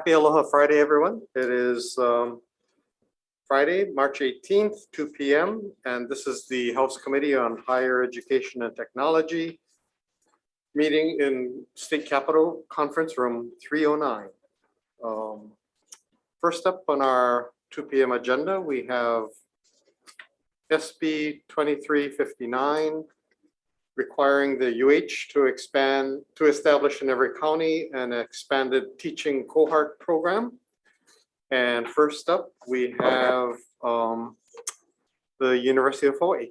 Happy Aloha Friday, everyone. It is Friday, March 18th, 2 p.m. And this is the House Committee on Higher Education and Technology meeting in State Capitol Conference Room 309. First up on our 2 p.m. agenda, we have SB 2359, requiring the UH to establish in every county an expanded teaching cohort program. And first up, we have the University of Hawaii.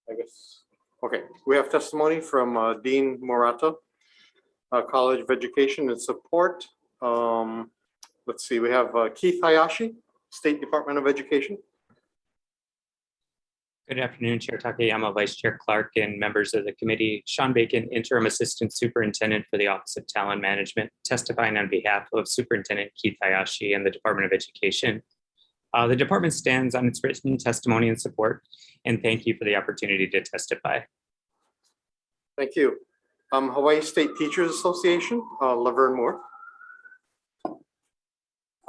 I guess, okay, we have testimony from Dean Morata, College of Education and Support. Let's see, we have Keith Hayashi, State Department of Education. Good afternoon, Chair Takayama, Vice Chair Clark, and members of the committee. Sean Bacon, Interim Assistant Superintendent for the Office of Talent Management, testifying on behalf of Superintendent Keith Hayashi and the Department of Education. The department stands on its written testimony and support, and thank you for the opportunity to testify. Thank you. Hawaii State Teachers Association, Laverne Moore.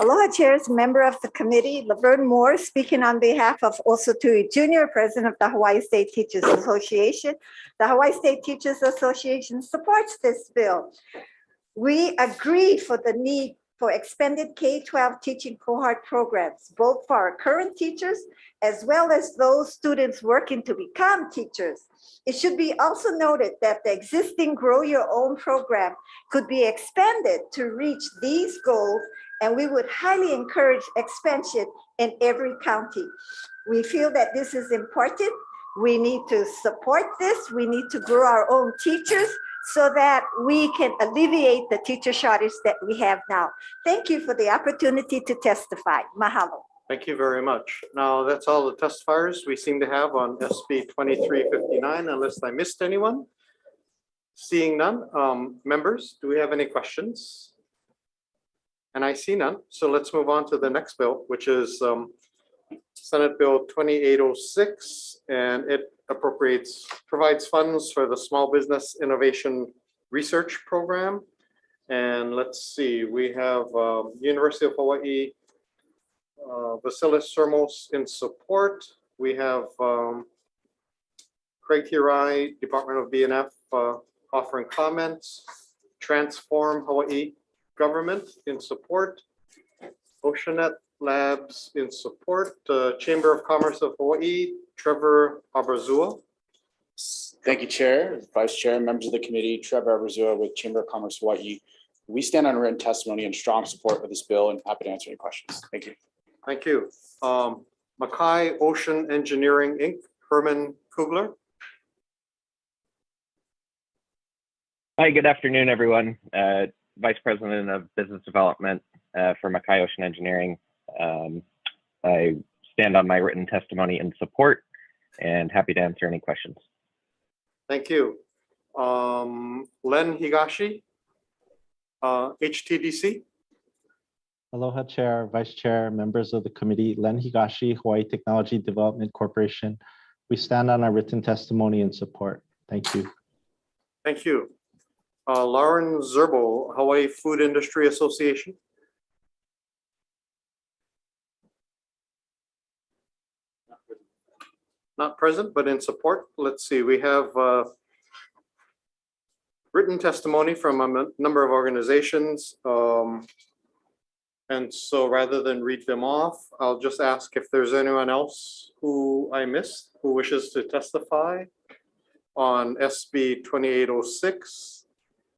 Aloha, chairs, member of the committee, Laverne Moore, speaking on behalf of Osotui Jr., President of the Hawaii State Teachers Association. The Hawaii State Teachers Association supports this bill. We agree for the need for expanded K-12 teaching cohort programs, both for our current teachers as well as those students working to become teachers. It should be also noted that the existing Grow Your Own program could be expanded to reach these goals, and we would highly encourage expansion in every county. We feel that this is important. We need to support this. We need to grow our own teachers so that we can alleviate the teacher shortage that we have now. Thank you for the opportunity to testify. Mahalo. Thank you very much. Now that's all the testifiers we seem to have on SB 2359, unless I missed anyone. Seeing none, members, do we have any questions? And I see none. So let's move on to the next bill, which is Senate Bill 2806, and it provides funds for the Small Business Innovation Research Program. And let's see, we have University of Hawaii, Basilis Sermos in support. We have Craig Hirai, Department of BNF, offering comments. Transform Hawaii Government in support. Oceanet Labs in support. Chamber of Commerce of Hawaii, Trevor Abrazua. Thank you, Chair, Vice Chair, members of the committee. Trevor Abrazua with Chamber of Commerce Hawaii. We stand on written testimony and strong support for this bill and happy to answer any questions. Thank you. Thank you. Makaioshin Engineering, Inc., Herman Kugler. Hi, good afternoon, everyone. Vice President of Business Development for Makaioshin Engineering. I stand on my written testimony in support and happy to answer any questions. Thank you. Len Higashi, HTDC. Aloha, Chair, Vice Chair, members of the committee, Len Higashi, Hawaii Technology Development Corporation. We stand on our written testimony in support. Thank you. Thank you. Lauren Zerbo, Hawaii Food Industry Association. Not present, but in support. Let's see, we have written testimony from a number of organizations. And so rather than read them off, I'll just ask if there's anyone else who I missed who wishes to testify on SB 2806.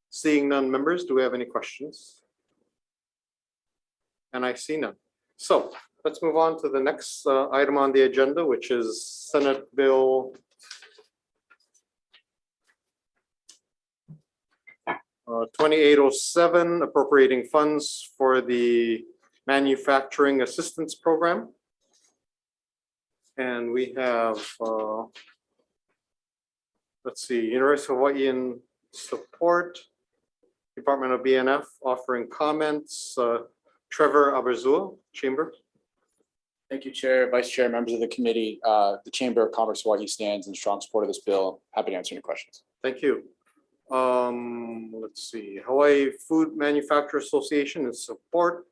Seeing none, members, do we have any questions? And I see none. So let's move on to the next item on the agenda, which is Senate Bill 2807, appropriating funds for the Manufacturing Assistance Program. And we have, let's see, University of Hawaii in support, Department of BNF offering comments, Trevor Abrazua, Chamber. Thank you, Chair, Vice Chair, members of the committee. The Chamber of Commerce Hawaii stands in strong support of this bill. Happy to answer any questions. Thank you. Let's see, Hawaii Food Manufacturer Association in support.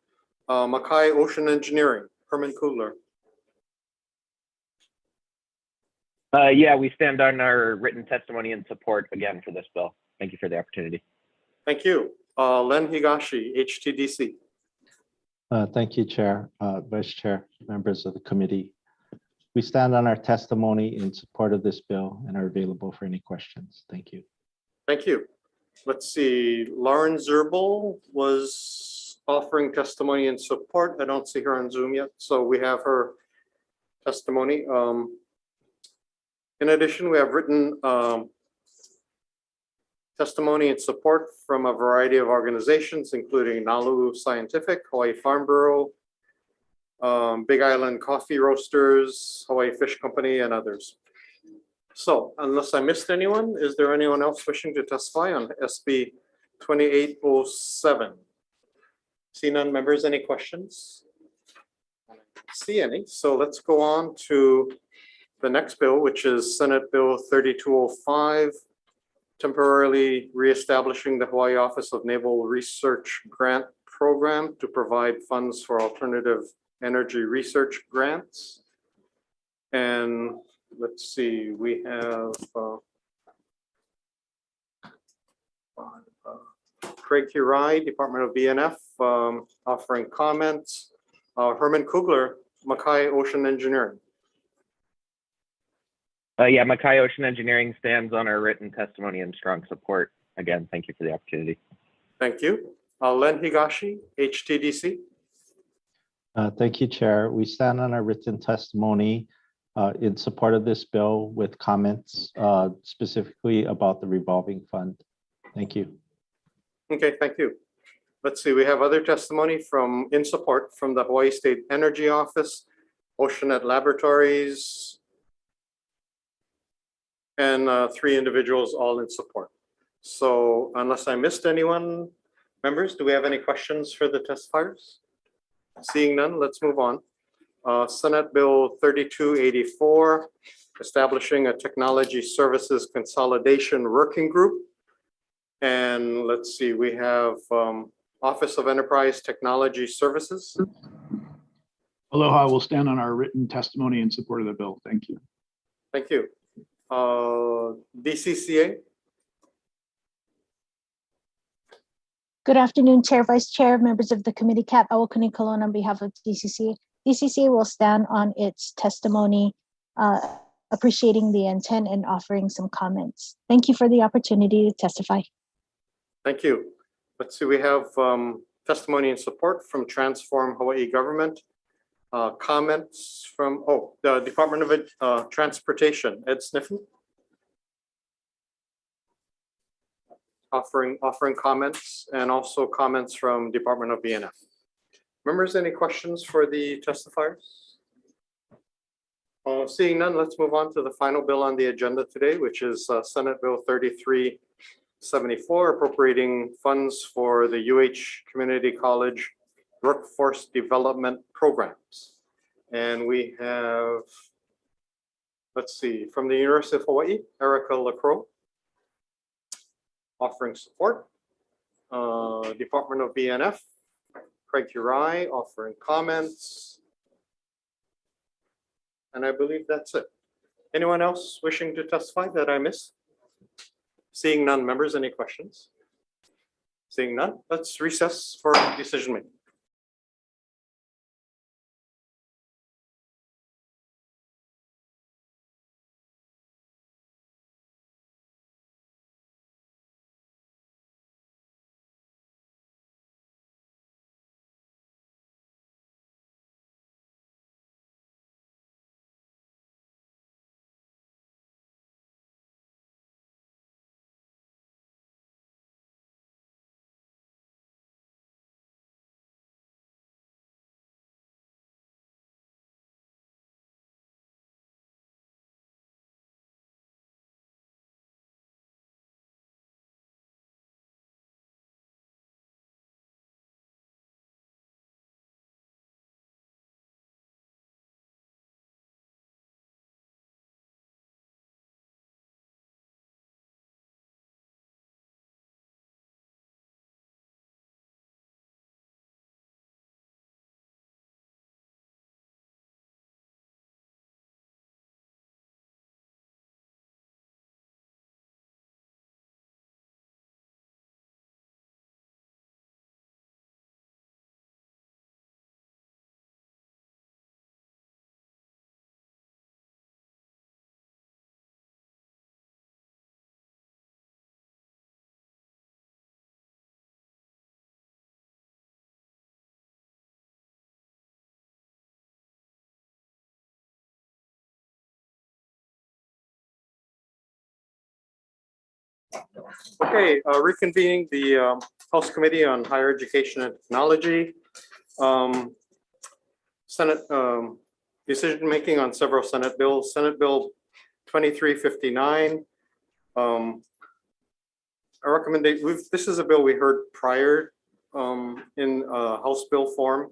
Makaioshin Engineering, Herman Kugler. Yeah, we stand on our written testimony and support again for this bill. Thank you for the opportunity. Thank you. Len Higashi, HTDC. Thank you, Chair, Vice Chair, members of the committee. We stand on our testimony in support of this bill and are available for any questions. Thank you. Thank you. Let's see, Lauren Zerbel was offering testimony in support. I don't see her on Zoom yet, so we have her testimony. In addition, we have written testimony in support from a variety of organizations, including Nalu Scientific, Hawaii Farm Bureau, Big Island Coffee Roasters, Hawaii Fish Company, and others. So unless I missed anyone, is there anyone else wishing to testify on SB 2807? See none, members, any questions? See any, so let's go on to the next bill, which is Senate Bill 3205, temporarily reestablishing the Hawaii Office of Naval Research Grant Program to provide funds for alternative energy research grants. And let's see, we have Craig Hirai, Department of BNF, offering comments. Herman Kugler, Makaioshin Engineering. Yeah, Makaioshin Engineering stands on our written testimony and strong support. Again, thank you for the opportunity. Thank you. Len Higashi, HTDC. Thank you, Chair. We stand on our written testimony in support of this bill with comments specifically about the revolving fund. Thank you. Okay, thank you. Let's see, we have other testimony from in support from the Hawaii State Energy Office, Oceanet Laboratories, and 3 individuals all in support. So unless I missed anyone, members, do we have any questions for the testifiers? Seeing none, let's move on. Senate Bill 3284, establishing a technology services consolidation working group. And let's see, we have Office of Enterprise Technology Services. Aloha will stand on our written testimony in support of the bill. Thank you. Thank you. DCCA. Good afternoon, Chair, Vice Chair, members of the committee. Kat Awakuni Kalon on behalf of DCCA. DCCA will stand on its testimony, appreciating the intent and offering some comments. Thank you for the opportunity to testify. Thank you. Let's see, we have testimony in support from Transform Hawaii Government. Comments from, the Department of Transportation, Ed Sniffen. Offering comments, and also comments from Department of BNF. Members, any questions for the testifiers? Seeing none, let's move on to the final bill on the agenda today, which is Senate Bill 3374, appropriating funds for the UH Community College Workforce Development Programs. And we have, let's see, from the University of Hawaii, Erica LaCroix, offering support. Department of BNF, Craig Hirai, offering comments. And I believe that's it. Anyone else wishing to testify that I missed? Seeing none, members, any questions? Seeing none, let's recess for decision making. Okay, reconvening the House Committee on Higher Education and Technology. Senate decision-making on several Senate bills. Senate Bill 2359. I recommend this is a bill we heard prior in House bill form.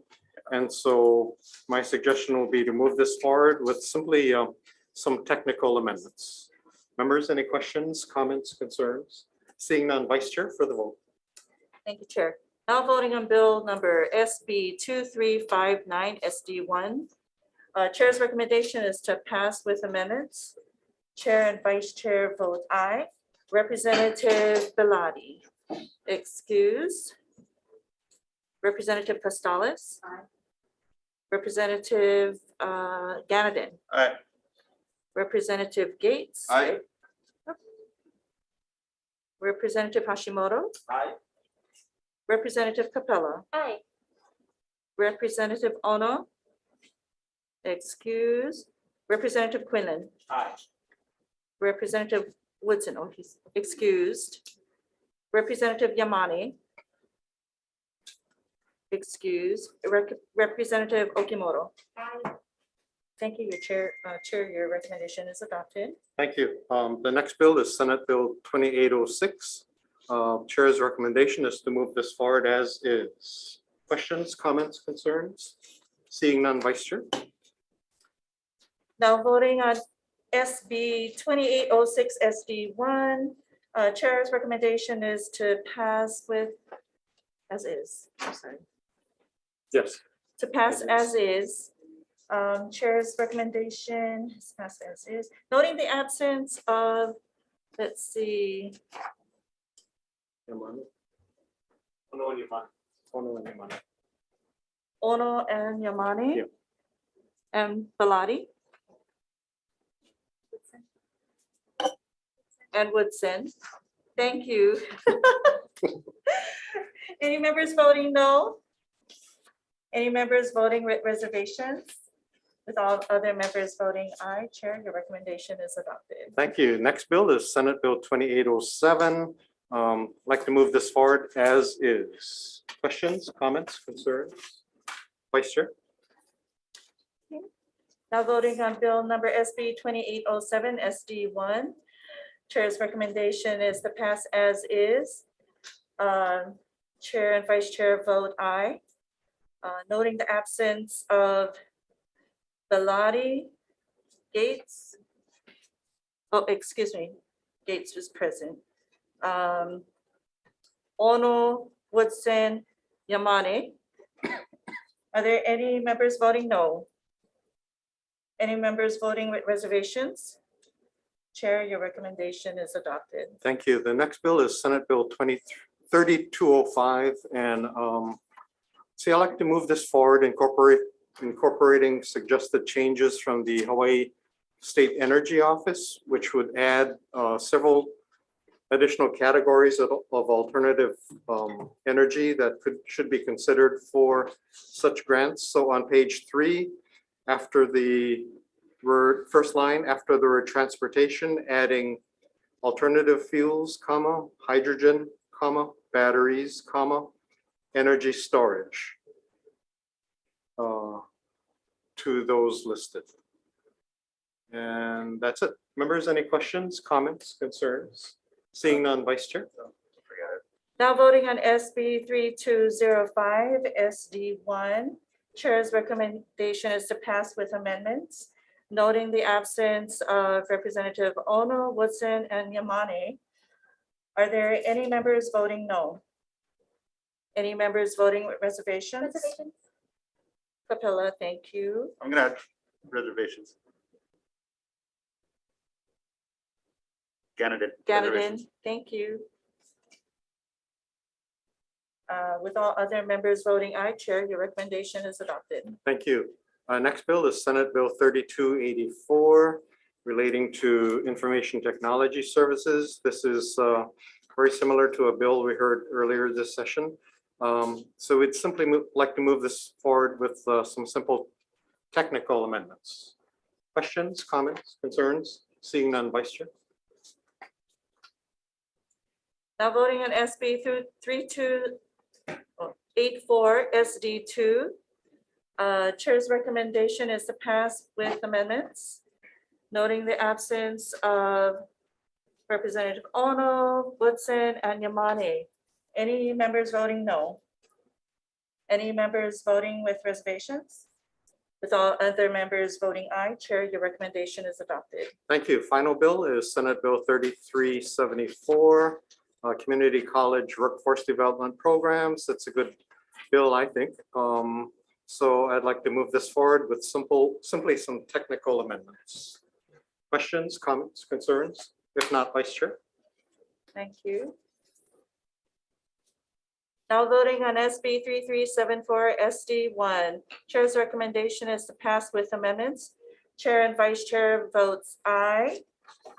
And so my suggestion will be to move this forward with simply some technical amendments. Members, any questions, comments, concerns? Seeing none, Vice Chair for the vote. Thank you, Chair. Now voting on bill number SB 2359 SD1. Chair's recommendation is to pass with amendments. Chair and Vice Chair vote aye. Representative Belatti, excused. Representative Costales. Aye. Representative Ganadin. Aye. Representative Gates. Aye. Representative Hashimoto. Aye. Representative Capella. Aye. Representative Ono. Excuse. Representative Quinlan. Aye. Representative Woodson, oh, he's excused. Representative Yamani. Excused. Representative Okimoto. Aye. Thank you, your chair. Chair, your recommendation is adopted. Thank you. The next bill is Senate Bill 2806. Chair's recommendation is to move this forward as is. Questions, comments, concerns? Seeing none, Vice Chair. Now voting on SB 2806 SD1. Chair's recommendation is to pass with as is. I'm sorry. Yes. To pass as is. Chair's recommendation is passed as is, noting the absence of, let's see, Ono and Yamani. Yeah. And Belatti. And Woodson. Thank you. Any members voting no? Any members voting with reservations? With all other members voting aye, Chair, your recommendation is adopted. Thank you. Next bill is Senate Bill 2807. Like to move this forward as is. Questions, comments, concerns? Vice Chair. Now voting on bill number SB 2807 SD1. Chair's recommendation is to pass as is. Chair and Vice Chair vote aye. Noting the absence of Belatti, Gates. Oh, excuse me, Gates was present. Ono, Woodson, Yamane. Are there any members voting no? Any members voting with reservations? Chair, your recommendation is adopted. Thank you. The next bill is Senate Bill 3205. And see, I'd like to move this forward, incorporating suggested changes from the Hawaii State Energy Office, which would add several additional categories of alternative energy that should be considered for such grants. So on page 3, after the word, first line, after the word transportation, adding alternative fuels, comma, hydrogen, comma, batteries, comma, energy storage to those listed. And that's it. Members, any questions, comments, concerns? Seeing none, Vice Chair. Now voting on SB 3205 SD1. Chair's recommendation is to pass with amendments, noting the absence of Representative Ono, Woodson, and Yamane. Are there any members voting no? Any members voting with reservations? Capella, thank you. I'm gonna add reservations. Ganadin, thank you. With all other members voting aye, Chair, your recommendation is adopted. Thank you. Next bill is Senate Bill 3284 relating to information technology services. This is very similar to a bill we heard earlier this session. So we'd simply like to move this forward with some simple technical amendments. Questions, comments, concerns? Seeing none, Vice Chair. Now voting on SB 3284 SD2. Chair's recommendation is to pass with amendments, noting the absence of Representative Ono, Woodson, and Yamane. Any members voting no? Any members voting with reservations? With all other members voting aye, Chair, your recommendation is adopted. Thank you. Final bill is Senate Bill 3374, Community College Workforce Development Programs. That's a good bill, I think. So I'd like to move this forward with simply some technical amendments. Questions, comments, concerns? If not, Vice Chair. Thank you. Now voting on SB 3374 SD1. Chair's recommendation is to pass with amendments. Chair and Vice Chair votes aye,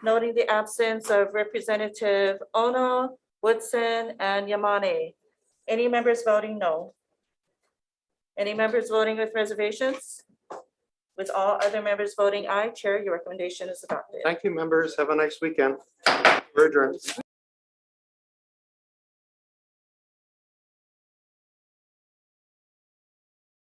noting the absence of Representative Ono, Woodson, and Yamane. Any members voting no? Any members voting with reservations? With all other members voting aye, Chair, your recommendation is adopted. Thank you, members. Have a nice weekend. We're adjourned.